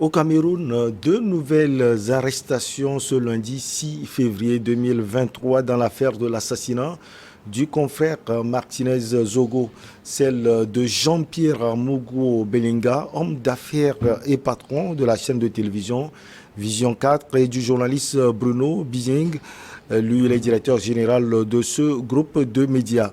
Au Cameroun, deux nouvelles arrestations ce lundi 6 février 2023 dans l'affaire de l'assassinat du confrère Martinez Zogo, celle de Jean-Pierre Mougou Belinga, homme d'affaires et patron de la chaîne de télévision Vision 4, et du journaliste Bruno Bizing, lui il est directeur général de ce groupe de médias.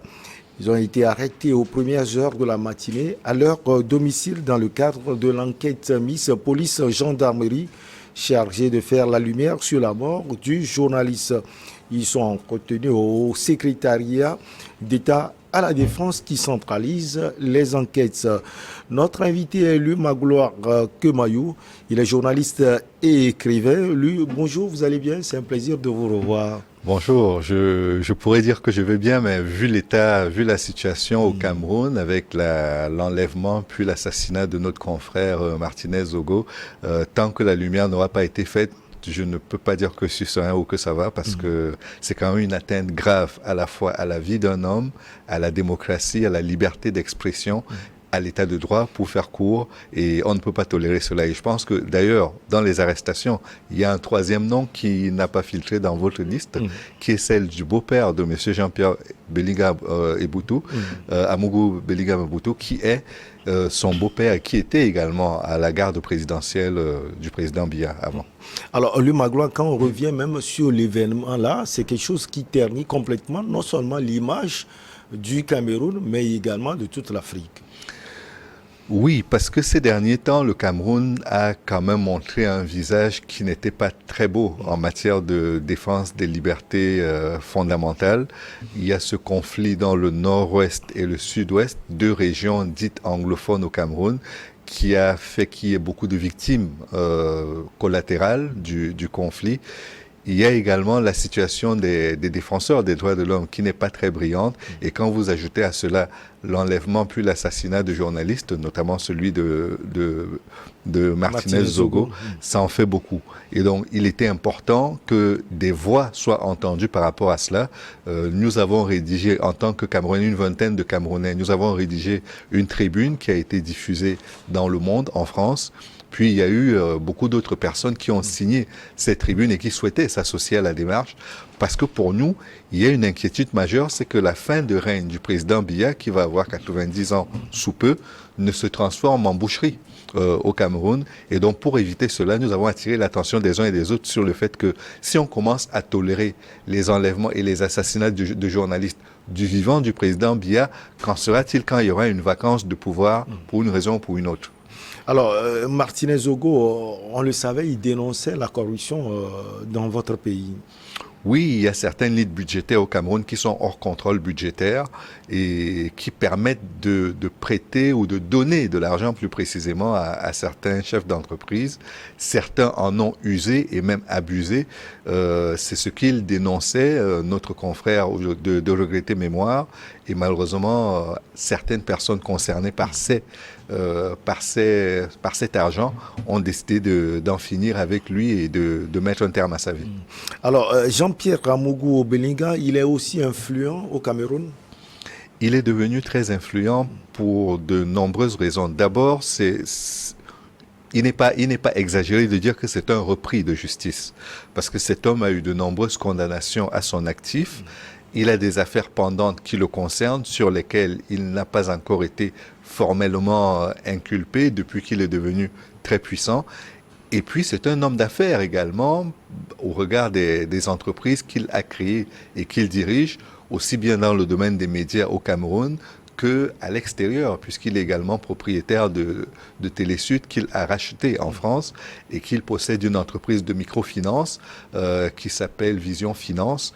Ils ont été arrêtés aux premières heures de la matinée à leur domicile dans le cadre de l'enquête Miss Police Gendarmerie chargée de faire la lumière sur la mort du journaliste. Ils sont retenus au secrétariat d'État à la Défense qui centralise les enquêtes. Notre invité est Lui Magloire Kemayou. Il est journaliste et écrivain. Lui, bonjour, vous allez bien? C'est un plaisir de vous revoir. Bonjour, je pourrais dire que je vais bien, mais vu l'état, vu la situation au Cameroun, avec l'enlèvement puis l'assassinat de notre confrère Martinez Zogo, tant que la lumière n'aura pas été faite, je ne peux pas dire que je suis serein ou que ça va, parce que c'est quand même une atteinte grave à la fois à la vie d'un homme, à la démocratie, à la liberté d'expression, à l'état de droit, pour faire court, et on ne peut pas tolérer cela. Et je pense que d'ailleurs, dans les arrestations, il y a un troisième nom qui n'a pas filtré dans votre liste, qui est celle du beau-père de M. Jean-Pierre Belinga Eboutou, Amougou Belinga Eboutou, qui est son beau-père, qui était également à la garde présidentielle du président Biya avant. Alors, Lui Magloire, quand on revient même sur l'événement là, c'est quelque chose qui ternit complètement non seulement l'image du Cameroun, mais également de toute l'Afrique. Oui, parce que ces derniers temps, le Cameroun a quand même montré un visage qui n'était pas très beau en matière de défense des libertés fondamentales. Il y a ce conflit dans le nord-ouest et le sud-ouest, deux régions dites anglophones au Cameroun, qui a fait qu'il y ait beaucoup de victimes collatérales du conflit. Il y a également la situation des défenseurs des droits de l'homme qui n'est pas très brillante. Et quand vous ajoutez à cela l'enlèvement puis l'assassinat de journalistes, notamment celui de Martinez Zogo, ça en fait beaucoup. Et donc, il était important que des voix soient entendues par rapport à cela. Nous avons rédigé, en tant que Camerounais, une vingtaine de Camerounais, nous avons rédigé une tribune qui a été diffusée dans le monde, en France. Puis il y a eu beaucoup d'autres personnes qui ont signé cette tribune et qui souhaitaient s'associer à la démarche, parce que pour nous, il y a une inquiétude majeure, c'est que la fin de règne du président Biya, qui va avoir 90 ans sous peu, ne se transforme en boucherie au Cameroun. Et donc pour éviter cela, nous avons attiré l'attention des uns et des autres sur le fait que si on commence à tolérer les enlèvements et les assassinats de journalistes du vivant du président Biya, qu'en sera-t-il quand il y aura une vacance de pouvoir pour une raison ou pour une autre? Alors, Martinez Zogo, on le savait, il dénonçait la corruption dans votre pays. Oui, il y a certaines lignes budgétaires au Cameroun qui sont hors contrôle budgétaire et qui permettent de prêter ou de donner de l'argent plus précisément à certains chefs d'entreprise. Certains en ont usé et même abusé. C'est ce qu'il dénonçait, notre confrère de regretter mémoire. Et malheureusement, certaines personnes concernées par cet argent ont décidé d'en finir avec lui et de mettre un terme à sa vie. Alors, Jean-Pierre Amougou Belinga, il est aussi influent au Cameroun? Il est devenu très influent pour de nombreuses raisons. D'abord, il n'est pas exagéré de dire que c'est un repris de justice, parce que cet homme a eu de nombreuses condamnations à son actif. Il a des affaires pendantes qui le concernent, sur lesquelles il n'a pas encore été formellement inculpé depuis qu'il est devenu très puissant. Et puis, c'est un homme d'affaires également, au regard des entreprises qu'il a créées et qu'il dirige, aussi bien dans le domaine des médias au Cameroun qu'à l'extérieur, puisqu'il est également propriétaire de Télésud qu'il a racheté en France et qu'il possède une entreprise de microfinance qui s'appelle Vision Finance.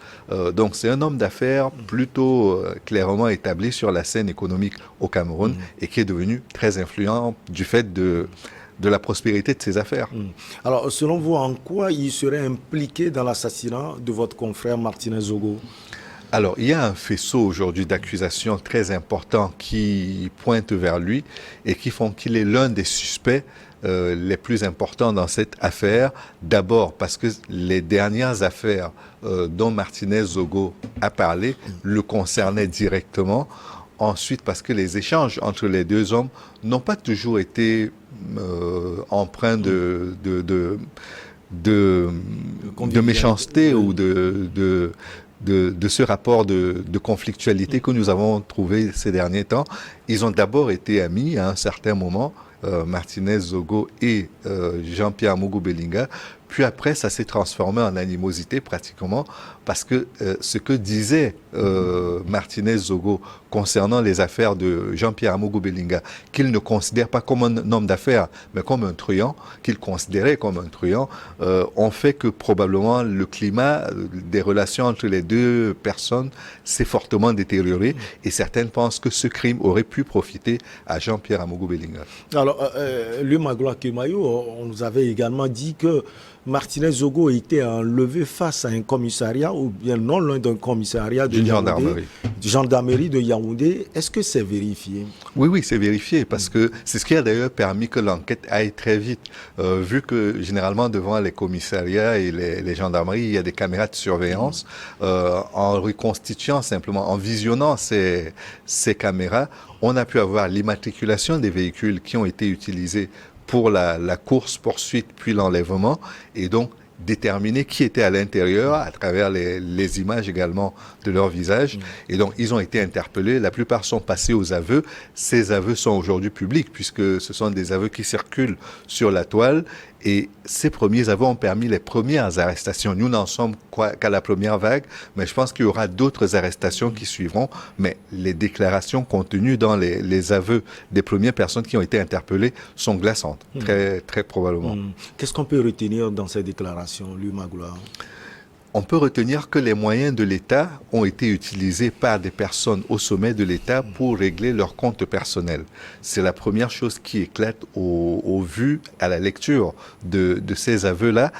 Donc c'est un homme d'affaires plutôt clairement établi sur la scène économique au Cameroun et qui est devenu très influent du fait de la prospérité de ses affaires. Alors, selon vous, en quoi il serait impliqué dans l'assassinat de votre confrère Martinez Zogo? Alors, il y a un faisceau aujourd'hui d'accusations très importants qui pointent vers lui et qui font qu'il est l'un des suspects les plus importants dans cette affaire. D'abord parce que les dernières affaires dont Martinez Zogo a parlé le concernaient directement. Ensuite, parce que les échanges entre les deux hommes n'ont pas toujours été empreint de méchanceté ou de ce rapport de conflictualité que nous avons trouvé ces derniers temps. Ils ont d'abord été amis à un certain moment, Martinez Zogo et Jean-Pierre Amougou Belinga. Puis après, ça s'est transformé en animosité pratiquement parce que ce que disait Martinez Zogo concernant les affaires de Jean-Pierre Amougou Belinga, qu'il ne considère pas comme un homme d'affaires, mais comme un truand, qu'il considérait comme un truand, ont fait que probablement le climat des relations entre les deux personnes s'est fortement détérioré et certaines pensent que ce crime aurait pu profiter à Jean-Pierre Amougou Belinga. Alors, lui, Magloire Kemayo, on nous avait également dit que Martinez Zogo était enlevé face à un commissariat ou bien non loin d'un commissariat de gendarmerie de Yaoundé. Est-ce que c'est vérifié? Oui, c'est vérifié parce que c'est ce qui a d'ailleurs permis que l'enquête aille très vite. Vu que généralement devant les commissariats et les gendarmeries, il y a des caméras de surveillance. En reconstituant simplement, en visionnant ces caméras, on a pu avoir l'immatriculation des véhicules qui ont été utilisés pour la course-poursuite puis l'enlèvement et donc déterminer qui était à l'intérieur à travers les images également de leur visage. Et donc, ils ont été interpellés. La plupart sont passés aux aveux. Ces aveux sont aujourd'hui publics puisque ce sont des aveux qui circulent sur la toile. Et ces premiers aveux ont permis les premières arrestations. Nous n'en sommes qu'à la première vague, mais je pense qu'il y aura d'autres arrestations qui suivront. Mais les déclarations contenues dans les aveux des premières personnes qui ont été interpellées sont glaçantes, très, très probablement. Qu'est-ce qu'on peut retenir dans ces déclarations, lui, Magloire? On peut retenir que les moyens de l'État ont été utilisés par des personnes au sommet de l'État pour régler leurs comptes personnels. C'est la première chose qui éclate au vu, à la lecture de ces aveux-là.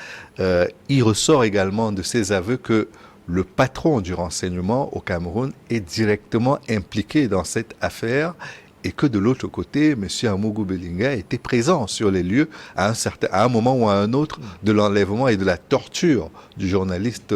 Il ressort également de ces aveux que le patron du renseignement au Cameroun est directement impliqué dans cette affaire et que de l'autre côté, M. Amougou Belinga était présent sur les lieux à un moment ou à un autre de l'enlèvement et de la torture du journaliste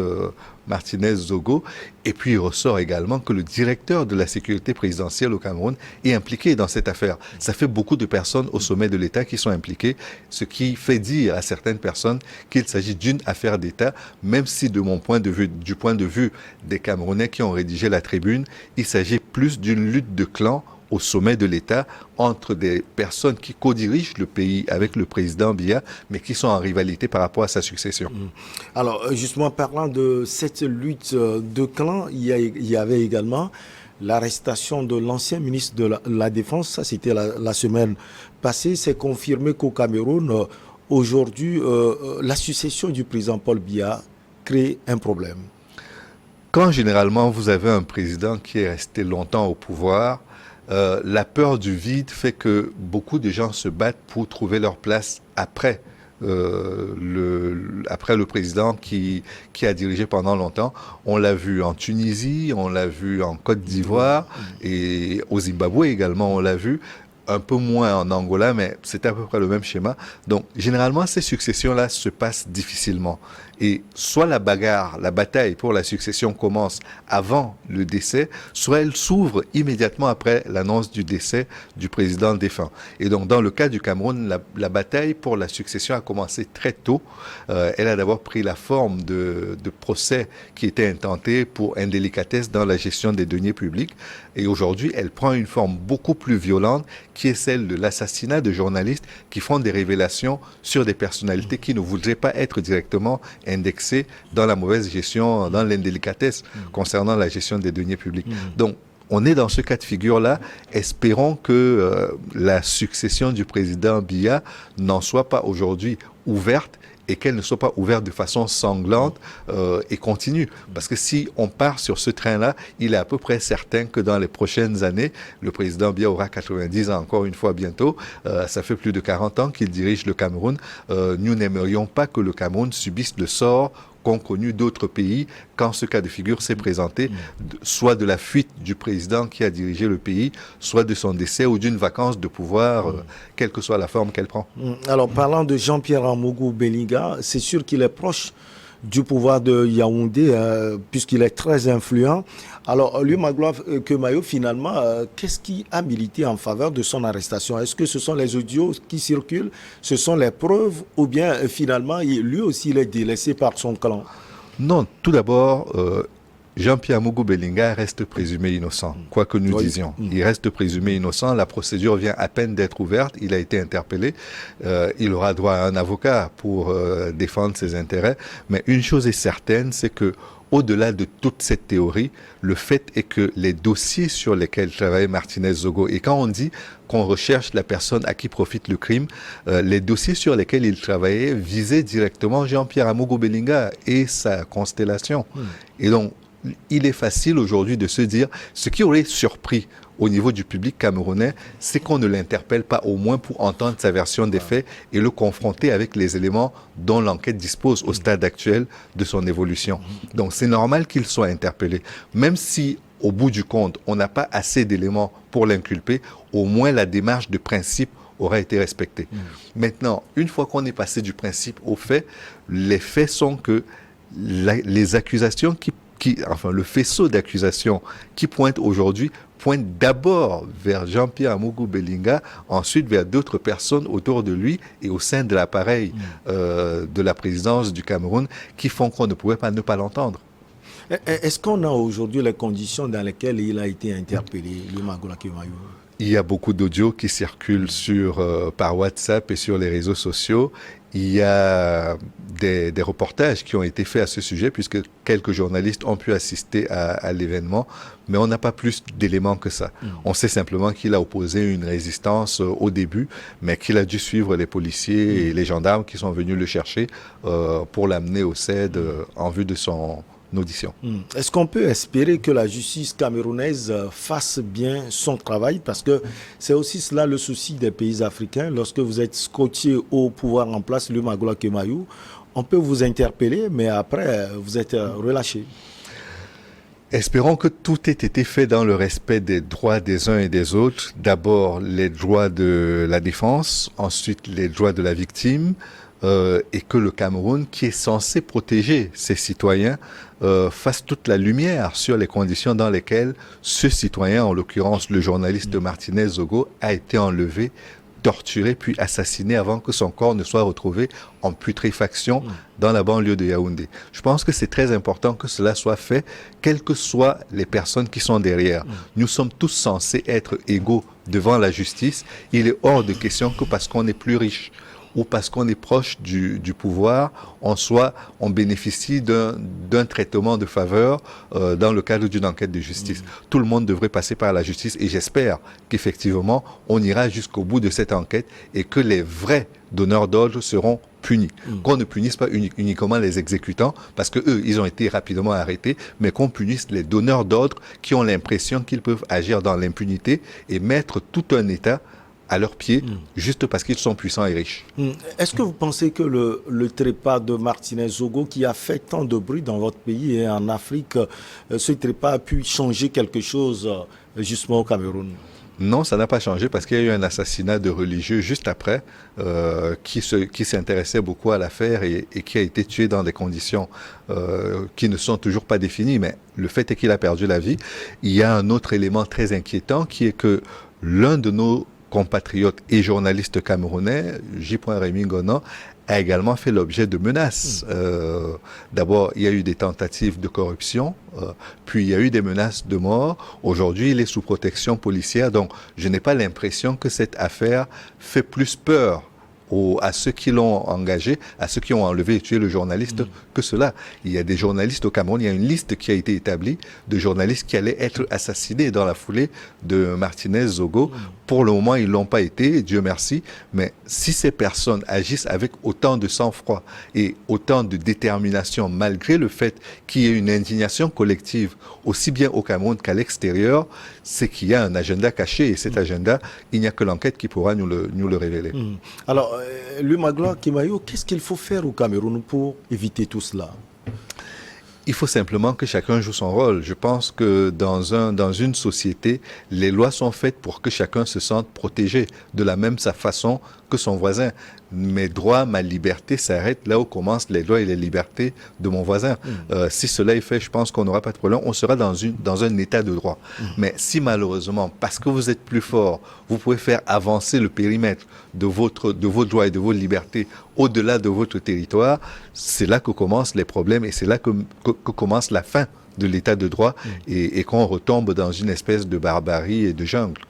Martinez Zogo. Et puis il ressort également que le directeur de la sécurité présidentielle au Cameroun est impliqué dans cette affaire. Ça fait beaucoup de personnes au sommet de l'État qui sont impliquées, ce qui fait dire à certaines personnes qu'il s'agit d'une affaire d'État, même si de mon point de vue, du point de vue des Camerounais qui ont rédigé la tribune, il s'agit plus d'une lutte de clans au sommet de l'État entre des personnes qui co-dirigent le pays avec le président Biya, mais qui sont en rivalité par rapport à sa succession. Alors, justement, parlant de cette lutte de clans, il y avait également l'arrestation de l'ancien ministre de la Défense. Ça, c'était la semaine passée. C'est confirmé qu'au Cameroun, aujourd'hui, la succession du président Paul Biya crée un problème. Quand généralement vous avez un président qui est resté longtemps au pouvoir, la peur du vide fait que beaucoup de gens se battent pour trouver leur place après le président qui a dirigé pendant longtemps. On l'a vu en Tunisie, on l'a vu en Côte d'Ivoire et au Zimbabwe également, on l'a vu. Un peu moins en Angola, mais c'est à peu près le même schéma. Donc, généralement, ces successions-là se passent difficilement. Et soit la bagarre, la bataille pour la succession commence avant le décès, soit elle s'ouvre immédiatement après l'annonce du décès du président défunt. Et donc, dans le cas du Cameroun, la bataille pour la succession a commencé très tôt. Elle a d'abord pris la forme de procès qui étaient intentés pour indélicatesse dans la gestion des deniers publics. Et aujourd'hui, elle prend une forme beaucoup plus violente qui est celle de l'assassinat de journalistes qui font des révélations sur des personnalités qui ne voudraient pas être directement indexées dans la mauvaise gestion, dans l'indélicatesse concernant la gestion des deniers publics. Donc, on est dans ce cas de figure-là. Espérons que la succession du président Biya n'en soit pas aujourd'hui ouverte et qu'elle ne soit pas ouverte de façon sanglante et continue. Parce que si on part sur ce train-là, il est à peu près certain que dans les prochaines années, le président Biya aura 90 ans encore une fois bientôt. Ça fait plus de 40 ans qu'il dirige le Cameroun. Nous n'aimerions pas que le Cameroun subisse le sort qu'ont connu d'autres pays quand ce cas de figure s'est présenté, soit de la fuite du président qui a dirigé le pays, soit de son décès ou d'une vacance de pouvoir, quelle que soit la forme qu'elle prend. Alors, parlant de Jean-Pierre Amougou Belinga, c'est sûr qu'il est proche du pouvoir de Yaoundé, puisqu'il est très influent. Alors, lui, Magloire Kemayo, finalement, qu'est-ce qui a milité en faveur de son arrestation? Est-ce que ce sont les audios qui circulent, ce sont les preuves, ou bien finalement, lui aussi, il est délaissé par son clan? Non, tout d'abord, Jean-Pierre Mougou Belinga reste présumé innocent, quoi que nous disions. Il reste présumé innocent, la procédure vient à peine d'être ouverte, il a été interpellé, il aura droit à un avocat pour défendre ses intérêts, mais une chose est certaine, c'est que au-delà de toute cette théorie, le fait est que les dossiers sur lesquels travaille Martinez Zogo, et quand on dit qu'on recherche la personne à qui profite le crime, les dossiers sur lesquels il travaillait visaient directement Jean-Pierre Amogo Belinga et sa constellation. Et donc, il est facile aujourd'hui de se dire, ce qui aurait surpris au niveau du public camerounais, c'est qu'on ne l'interpelle pas au moins pour entendre sa version des faits et le confronter avec les éléments dont l'enquête dispose au stade actuel de son évolution. Donc c'est normal qu'il soit interpellé. Même si, au bout du compte, on n'a pas assez d'éléments pour l'inculper, au moins la démarche de principe aura été respectée. Maintenant, une fois qu'on est passé du principe au fait, les faits sont que les accusations enfin, le faisceau d'accusations qui pointe aujourd'hui pointe d'abord vers Jean-Pierre Amougou Belinga, ensuite vers d'autres personnes autour de lui et au sein de l'appareil de la présidence du Cameroun qui font qu'on ne pouvait pas ne pas l'entendre. Est-ce qu'on a aujourd'hui les conditions dans lesquelles il a été interpellé, le Magloire Kemayo? Il y a beaucoup d'audios qui circulent par WhatsApp et sur les réseaux sociaux. Il y a des reportages qui ont été faits à ce sujet puisque quelques journalistes ont pu assister à l'événement, mais on n'a pas plus d'éléments que ça. On sait simplement qu'il a opposé une résistance au début, mais qu'il a dû suivre les policiers et les gendarmes qui sont venus le chercher pour l'amener au CED en vue de son audition. Est-ce qu'on peut espérer que la justice camerounaise fasse bien son travail? Parce que c'est aussi cela le souci des pays africains. Lorsque vous êtes scotché au pouvoir en place, le Magloire Kemayo, on peut vous interpeller, mais après, vous êtes relâché. Espérons que tout ait été fait dans le respect des droits des uns et des autres. D'abord, les droits de la défense, ensuite les droits de la victime, et que le Cameroun, qui est censé protéger ses citoyens, fasse toute la lumière sur les conditions dans lesquelles ce citoyen, en l'occurrence le journaliste Martinez Zogo, a été enlevé, torturé puis assassiné avant que son corps ne soit retrouvé en putréfaction dans la banlieue de Yaoundé. Je pense que c'est très important que cela soit fait, quelles que soient les personnes qui sont derrière. Nous sommes tous censés être égaux devant la justice. Il est hors de question que parce qu'on est plus riche ou parce qu'on est proche du pouvoir, on bénéficie d'un traitement de faveur dans le cadre d'une enquête de justice. Tout le monde devrait passer par la justice et j'espère qu'effectivement, on ira jusqu'au bout de cette enquête et que les vrais donneurs d'ordre seront punis. Qu'on ne punisse pas uniquement les exécutants, parce que eux, ils ont été rapidement arrêtés, mais qu'on punisse les donneurs d'ordre qui ont l'impression qu'ils peuvent agir dans l'impunité et mettre tout un État à leurs pieds, juste parce qu'ils sont puissants et riches. Est-ce que vous pensez que le trépas de Martinez Zogo, qui a fait tant de bruit dans votre pays et en Afrique, ce trépas a pu changer quelque chose justement au Cameroun? Non, ça n'a pas changé parce qu'il y a eu un assassinat de religieux juste après qui s'intéressait beaucoup à l'affaire et qui a été tué dans des conditions qui ne sont toujours pas définies. Mais le fait est qu'il a perdu la vie. Il y a un autre élément très inquiétant qui est que l'un de nos compatriotes et journalistes camerounais, J. Rémy Gonan, a également fait l'objet de menaces. D'abord, il y a eu des tentatives de corruption, puis il y a eu des menaces de mort. Aujourd'hui, il est sous protection policière, donc je n'ai pas l'impression que cette affaire fait plus peur à ceux qui l'ont engagé, à ceux qui ont enlevé et tué le journaliste, que cela. Il y a des journalistes au Cameroun, il y a une liste qui a été établie de journalistes qui allaient être assassinés dans la foulée de Martinez Zogo. Pour le moment, ils ne l'ont pas été, Dieu merci, mais si ces personnes agissent avec autant de sang-froid et autant de détermination, malgré le fait qu'il y ait une indignation collective, aussi bien au Cameroun qu'à l'extérieur, c'est qu'il y a un agenda caché, et cet agenda, il n'y a que l'enquête qui pourra nous le révéler. Alors, le Magloire Kemayo, qu'est-ce qu'il faut faire au Cameroun pour éviter tout cela? Il faut simplement que chacun joue son rôle. Je pense que dans une société, les lois sont faites pour que chacun se sente protégé de la même façon que son voisin. Mes droits, ma liberté s'arrêtent là où commencent les droits et les libertés de mon voisin. Si cela est fait, je pense qu'on n'aura pas de problème. On sera dans un état de droit. Mais si malheureusement, parce que vous êtes plus fort, vous pouvez faire avancer le périmètre de vos droits et de vos libertés au-delà de votre territoire, c'est là que commencent les problèmes et c'est là que commence la fin de l'état de droit et qu'on retombe dans une espèce de barbarie et de jungle.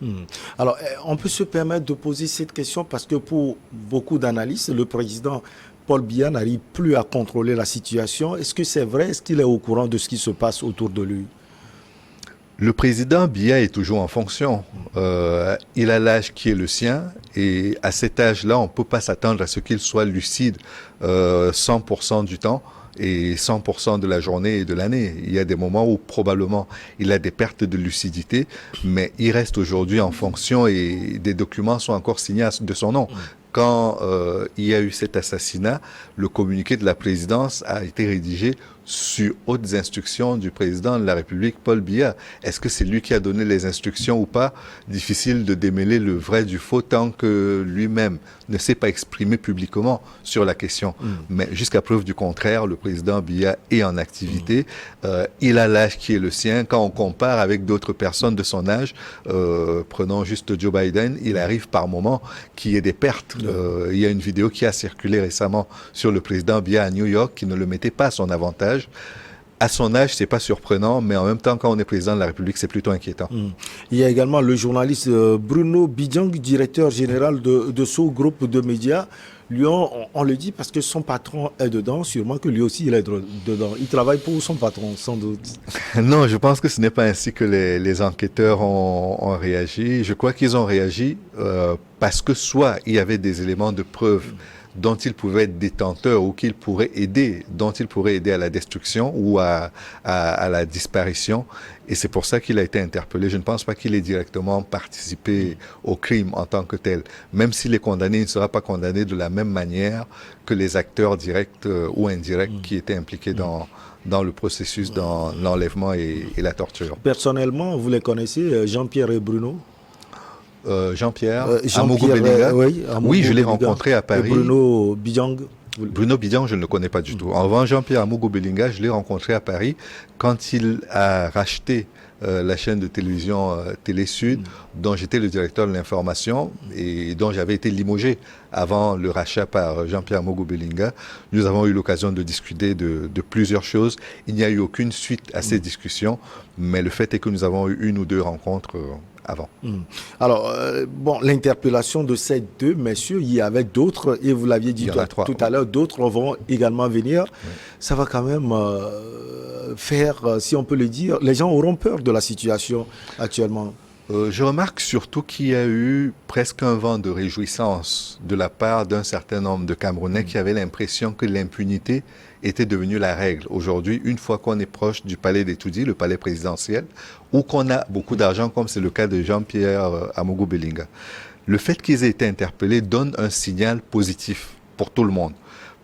Alors, on peut se permettre de poser cette question parce que pour beaucoup d'analystes, le président Paul Biya n'arrive plus à contrôler la situation. Est-ce que c'est vrai? Est-ce qu'il est au courant de ce qui se passe autour de lui? Le président Biya est toujours en fonction. Il a l'âge qui est le sien et à cet âge-là, on ne peut pas s'attendre à ce qu'il soit lucide 100% du temps et 100% de la journée et de l'année. Il y a des moments où probablement il a des pertes de lucidité, mais il reste aujourd'hui en fonction et des documents sont encore signés de son nom. Quand il y a eu cet assassinat, le communiqué de la présidence a été rédigé sur hautes instructions du président de la République, Paul Biya. Est-ce que c'est lui qui a donné les instructions ou pas? Difficile de démêler le vrai du faux tant que lui-même ne s'est pas exprimé publiquement sur la question. Mais jusqu'à preuve du contraire, le président Biya est en activité. Il a l'âge qui est le sien. Quand on compare avec d'autres personnes de son âge, prenons juste Joe Biden, il arrive par moment qu'il y ait des pertes. Il y a une vidéo qui a circulé récemment sur le président Biya à New York qui ne le mettait pas à son avantage. À son âge, c'est pas surprenant, mais en même temps, quand on est président de la République, c'est plutôt inquiétant. Il y a également le journaliste Bruno Bidjang, directeur général de ce groupe de médias. Lui, on le dit parce que son patron est dedans, sûrement que lui aussi il est dedans. Il travaille pour son patron, sans doute. Non, je pense que ce n'est pas ainsi que les enquêteurs ont réagi. Je crois qu'ils ont réagi parce que soit il y avait des éléments de preuve dont il pouvait être détenteur ou qu'il pourrait aider, dont il pourrait aider à la destruction ou à la disparition. Et c'est pour ça qu'il a été interpellé. Je ne pense pas qu'il ait directement participé au crime en tant que tel. Même s'il est condamné, il ne sera pas condamné de la même manière que les acteurs directs ou indirects qui étaient impliqués dans le processus, dans l'enlèvement et la torture. Personnellement, vous les connaissez, Jean-Pierre et Bruno? Jean-Pierre Amogo Belinga. Oui, je l'ai rencontré à Paris. Et Bruno Bidjang? Bruno Bidjang, je ne le connais pas du tout. En revanche, Jean-Pierre Amogo Belinga, je l'ai rencontré à Paris quand il a racheté la chaîne de télévision Télé Sud, dont j'étais le directeur de l'information et dont j'avais été limogé avant le rachat par Jean-Pierre Amogo Belinga. Nous avons eu l'occasion de discuter de plusieurs choses. Il n'y a eu aucune suite à ces discussions, mais le fait est que nous avons eu une ou deux rencontres avant. Alors, bon, l'interpellation de ces deux messieurs, il y avait d'autres, et vous l'aviez dit tout à l'heure, d'autres vont également venir. Oui. Ça va quand même faire, si on peut le dire, les gens auront peur de la situation actuellement. Je remarque surtout qu'il y a eu presque un vent de réjouissance de la part d'un certain nombre de Camerounais qui avaient l'impression que l'impunité était devenue la règle. Aujourd'hui, une fois qu'on est proche du palais d'Etoudi, le palais présidentiel, ou qu'on a beaucoup d'argent, comme c'est le cas de Jean-Pierre Amogo Belinga, le fait qu'ils aient été interpellés donne un signal positif pour tout le monde,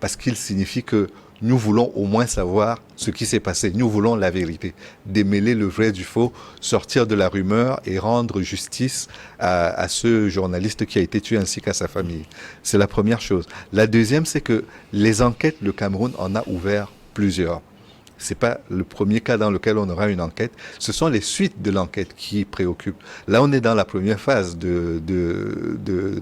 parce qu'il signifie que nous voulons au moins savoir ce qui s'est passé. Nous voulons la vérité, démêler le vrai du faux, sortir de la rumeur et rendre justice à ce journaliste qui a été tué ainsi qu'à sa famille. C'est la première chose. La deuxième, c'est que les enquêtes, le Cameroun en a ouvert plusieurs. C'est pas le premier cas dans lequel on aura une enquête. Ce sont les suites de l'enquête qui préoccupent. Là, on est dans la première phase de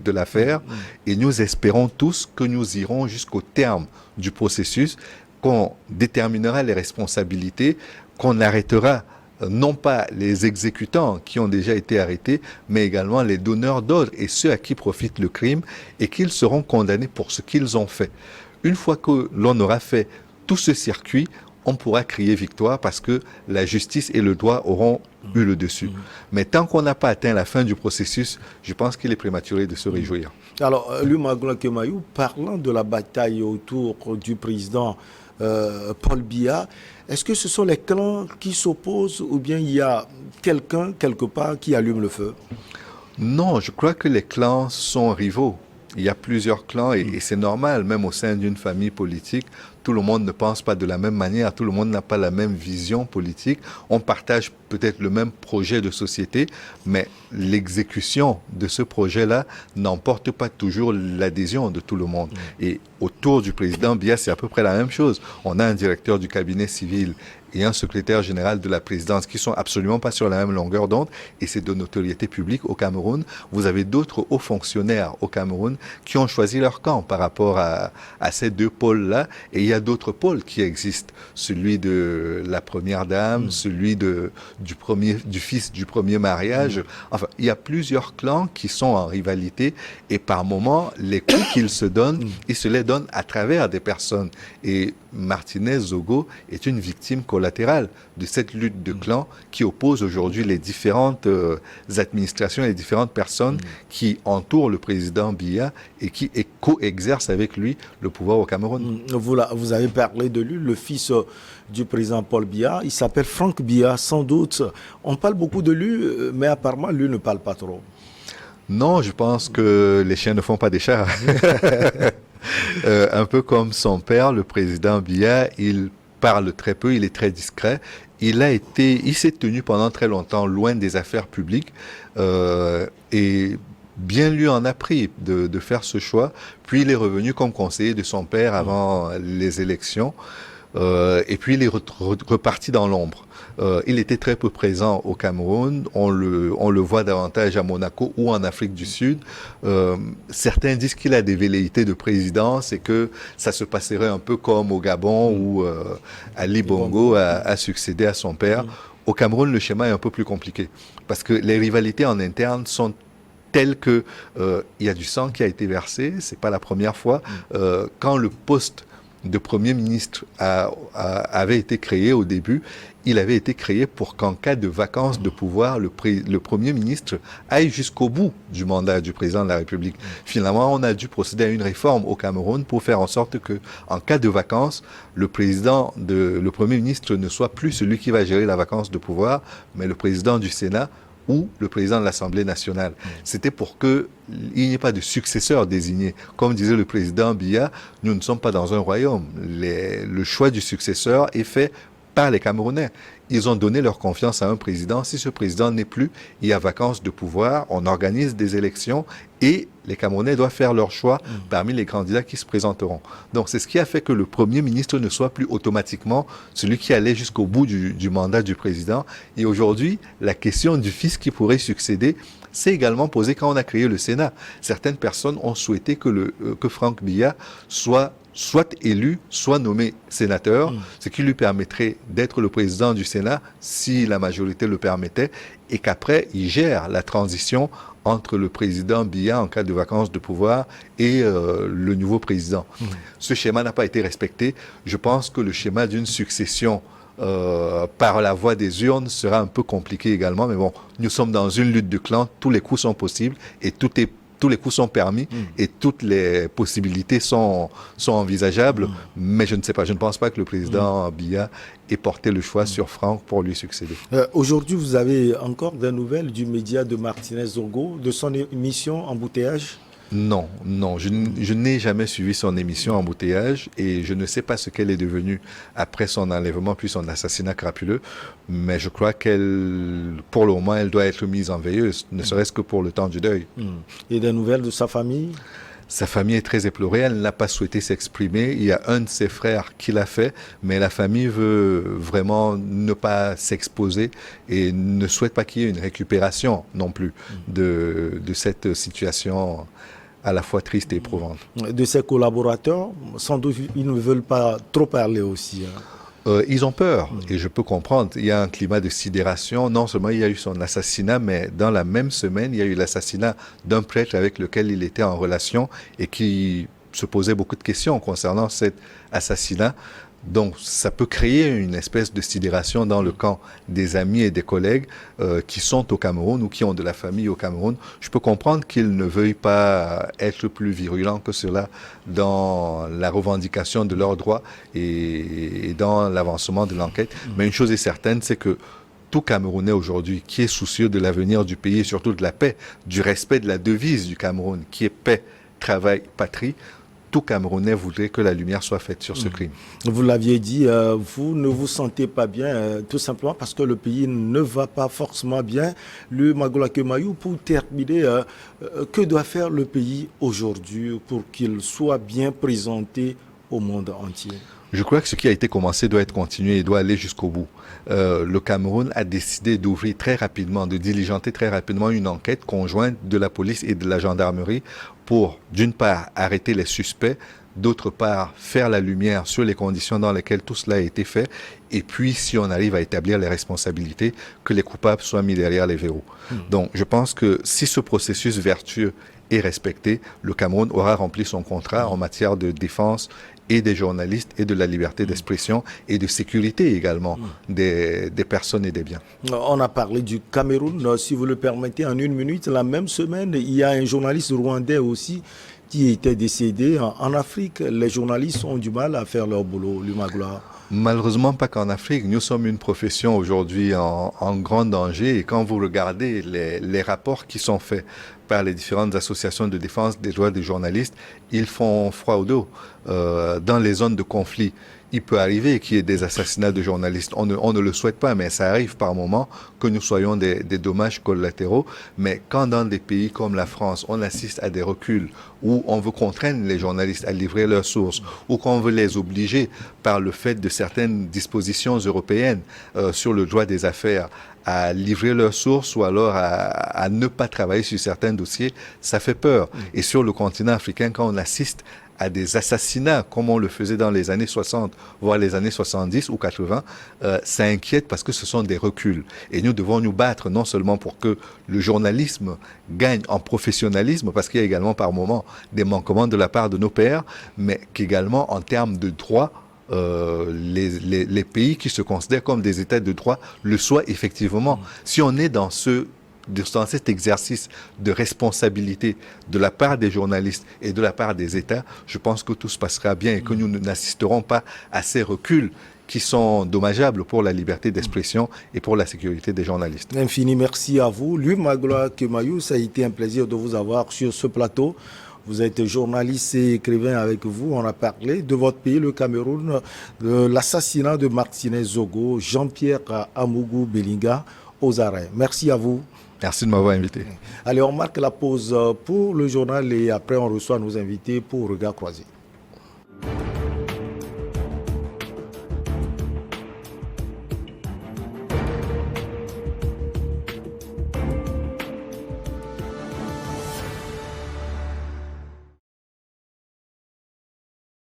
l'affaire et nous espérons tous que nous irons jusqu'au terme du processus, qu'on déterminera les responsabilités, qu'on arrêtera non pas les exécutants qui ont déjà été arrêtés, mais également les donneurs d'ordre et ceux à qui profite le crime et qu'ils seront condamnés pour ce qu'ils ont fait. Une fois que l'on aura fait tout ce circuit, on pourra crier victoire parce que la justice et le droit auront eu le dessus. Mais tant qu'on n'a pas atteint la fin du processus, je pense qu'il est prématuré de se réjouir. Alors, Lumagla Kemayou, parlant de la bataille autour du président Paul Biya, est-ce que ce sont les clans qui s'opposent ou bien il y a quelqu'un, quelque part, qui allume le feu? Non, je crois que les clans sont rivaux. Il y a plusieurs clans et c'est normal, même au sein d'une famille politique, tout le monde ne pense pas de la même manière, tout le monde n'a pas la même vision politique. On partage peut-être le même projet de société, mais l'exécution de ce projet-là n'emporte pas toujours l'adhésion de tout le monde. Et autour du président Biya, c'est à peu près la même chose. On a un directeur du cabinet civil et un secrétaire général de la présidence qui sont absolument pas sur la même longueur d'onde et c'est de notoriété publique au Cameroun. Vous avez d'autres hauts fonctionnaires au Cameroun qui ont choisi leur camp par rapport à ces deux pôles-là et il y a d'autres pôles qui existent. Celui de la première dame, celui du fils du premier mariage. Enfin, il y a plusieurs clans qui sont en rivalité et par moments, les coups qu'ils se donnent, ils se les donnent à travers des personnes. Et Martinez Zogo est une victime collatérale de cette lutte de clans qui oppose aujourd'hui les différentes administrations et les différentes personnes qui entourent le président Biya et qui coexercent avec lui le pouvoir au Cameroun. Vous avez parlé de lui, le fils du président Paul Biya. Il s'appelle Franck Biya, sans doute. On parle beaucoup de lui, mais apparemment, lui ne parle pas trop. Non, je pense que les chiens ne font pas des chats. Un peu comme son père, le président Biya, il parle très peu, il est très discret. Il s'est tenu pendant très longtemps loin des affaires publiques et bien lui en a pris de faire ce choix. Puis il est revenu comme conseiller de son père avant les élections et puis il est reparti dans l'ombre. Il était très peu présent au Cameroun, on le voit davantage à Monaco ou en Afrique du Sud. Certains disent qu'il a des velléités de présidence et que ça se passerait un peu comme au Gabon où Ali Bongo a succédé à son père. Au Cameroun, le schéma est un peu plus compliqué parce que les rivalités en interne sont telles que il y a du sang qui a été versé, c'est pas la première fois. Quand le poste de Premier ministre avait été créé au début, il avait été créé pour qu'en cas de vacance de pouvoir, le Premier ministre aille jusqu'au bout du mandat du président de la République. Finalement, on a dû procéder à une réforme au Cameroun pour faire en sorte que, en cas de vacance, le Premier ministre ne soit plus celui qui va gérer la vacance de pouvoir, mais le président du Sénat ou le président de l'Assemblée nationale. C'était pour qu'il n'y ait pas de successeur désigné. Comme disait le président Biya, nous ne sommes pas dans un royaume. Le choix du successeur est fait par les Camerounais. Ils ont donné leur confiance à un président. Si ce président n'est plus, il y a vacance de pouvoir, on organise des élections et les Camerounais doivent faire leur choix parmi les candidats qui se présenteront. Donc c'est ce qui a fait que le Premier ministre ne soit plus automatiquement celui qui allait jusqu'au bout du mandat du président. Et aujourd'hui, la question du fils qui pourrait succéder s'est également posée quand on a créé le Sénat. Certaines personnes ont souhaité que Franck Biya soit élu, soit nommé sénateur, ce qui lui permettrait d'être le président du Sénat si la majorité le permettait, et qu'après, il gère la transition entre le président Biya en cas de vacance de pouvoir et le nouveau président. Ce schéma n'a pas été respecté. Je pense que le schéma d'une succession par la voie des urnes sera un peu compliqué également, mais bon, nous sommes dans une lutte de clans, tous les coups sont possibles et tous les coups sont permis et toutes les possibilités sont envisageables, mais je ne sais pas, je ne pense pas que le président Biya ait porté le choix sur Franck pour lui succéder. Aujourd'hui, vous avez encore des nouvelles du média de Martinez Zogo, de son émission Embouteillage? Non, je n'ai jamais suivi son émission Embouteillage et je ne sais pas ce qu'elle est devenue après son enlèvement puis son assassinat crapuleux, mais je crois pour le moment, elle doit être mise en veilleuse, ne serait-ce que pour le temps du deuil. Et des nouvelles de sa famille? Sa famille est très éplorée, elle n'a pas souhaité s'exprimer. Il y a un de ses frères qui l'a fait, mais la famille veut vraiment ne pas s'exposer et ne souhaite pas qu'il y ait une récupération non plus de cette situation à la fois triste et éprouvante. De ses collaborateurs, sans doute, ils ne veulent pas trop parler aussi. Ils ont peur, et je peux comprendre. Il y a un climat de sidération. Non seulement il y a eu son assassinat, mais dans la même semaine, il y a eu l'assassinat d'un prêtre avec lequel il était en relation et qui se posait beaucoup de questions concernant cet assassinat. Donc, ça peut créer une espèce de sidération dans le camp des amis et des collègues qui sont au Cameroun ou qui ont de la famille au Cameroun. Je peux comprendre qu'ils ne veuillent pas être plus virulents que cela dans la revendication de leurs droits et dans l'avancement de l'enquête. Mais une chose est certaine, c'est que tout Camerounais aujourd'hui qui est soucieux de l'avenir du pays et surtout de la paix, du respect de la devise du Cameroun, qui est paix, travail patrie, tout Camerounais voudrait que la lumière soit faite sur ce crime. Vous l'aviez dit, vous ne vous sentez pas bien, tout simplement parce que le pays ne va pas forcément bien. Le Magola Kemayou, pour terminer, que doit faire le pays aujourd'hui pour qu'il soit bien présenté au monde entier? Je crois que ce qui a été commencé doit être continué et doit aller jusqu'au bout. Le Cameroun a décidé d'ouvrir très rapidement, de diligenter très rapidement une enquête conjointe de la police et de la gendarmerie pour, d'une part, arrêter les suspects, d'autre part, faire la lumière sur les conditions dans lesquelles tout cela a été fait, et puis, si on arrive à établir les responsabilités, que les coupables soient mis derrière les verrous. Donc, je pense que si ce processus vertueux est respecté, le Cameroun aura rempli son contrat en matière de défense et des journalistes et de la liberté d'expression et de sécurité également des personnes et des biens. On a parlé du Cameroun, si vous le permettez, en une minute. La même semaine, il y a un journaliste rwandais aussi qui était décédé en Afrique. Les journalistes ont du mal à faire leur boulot, Lumagla. Malheureusement, pas qu'en Afrique. Nous sommes une profession aujourd'hui en grand danger. Et quand vous regardez les rapports qui sont faits par les différentes associations de défense des droits des journalistes, ils font froid au dos. Dans les zones de conflit, il peut arriver qu'il y ait des assassinats de journalistes. On ne le souhaite pas, mais ça arrive par moment que nous soyons des dommages collatéraux. Mais quand dans des pays comme la France, on assiste à des reculs où on veut contraindre les journalistes à livrer leurs sources, ou qu'on veut les obliger par le fait de certaines dispositions européennes sur le droit des affaires à livrer leurs sources ou alors à ne pas travailler sur certains dossiers, ça fait peur. Et sur le continent africain, quand on assiste à des assassinats comme on le faisait dans les années 60, voire les années 70 ou 80, ça inquiète parce que ce sont des reculs. Et nous devons nous battre non seulement pour que le journalisme gagne en professionnalisme, parce qu'il y a également par moments des manquements de la part de nos pairs, mais qu'également en termes de droits, les pays qui se considèrent comme des États de droit le soient effectivement. Si on est dans cet exercice de responsabilité de la part des journalistes et de la part des États, je pense que tout se passera bien et que nous n'assisterons pas à ces reculs qui sont dommageables pour la liberté d'expression et pour la sécurité des journalistes. Infini merci à vous. Lumagla Kemayou, ça a été un plaisir de vous avoir sur ce plateau. Vous êtes journaliste et écrivain avec vous. On a parlé de votre pays, le Cameroun, de l'assassinat de Martinez Zogo, Jean-Pierre Amougou Belinga aux arrêts. Merci à vous. Merci de m'avoir invité. Allez, on marque la pause pour le journal et après on reçoit nos invités pour Regard croisé.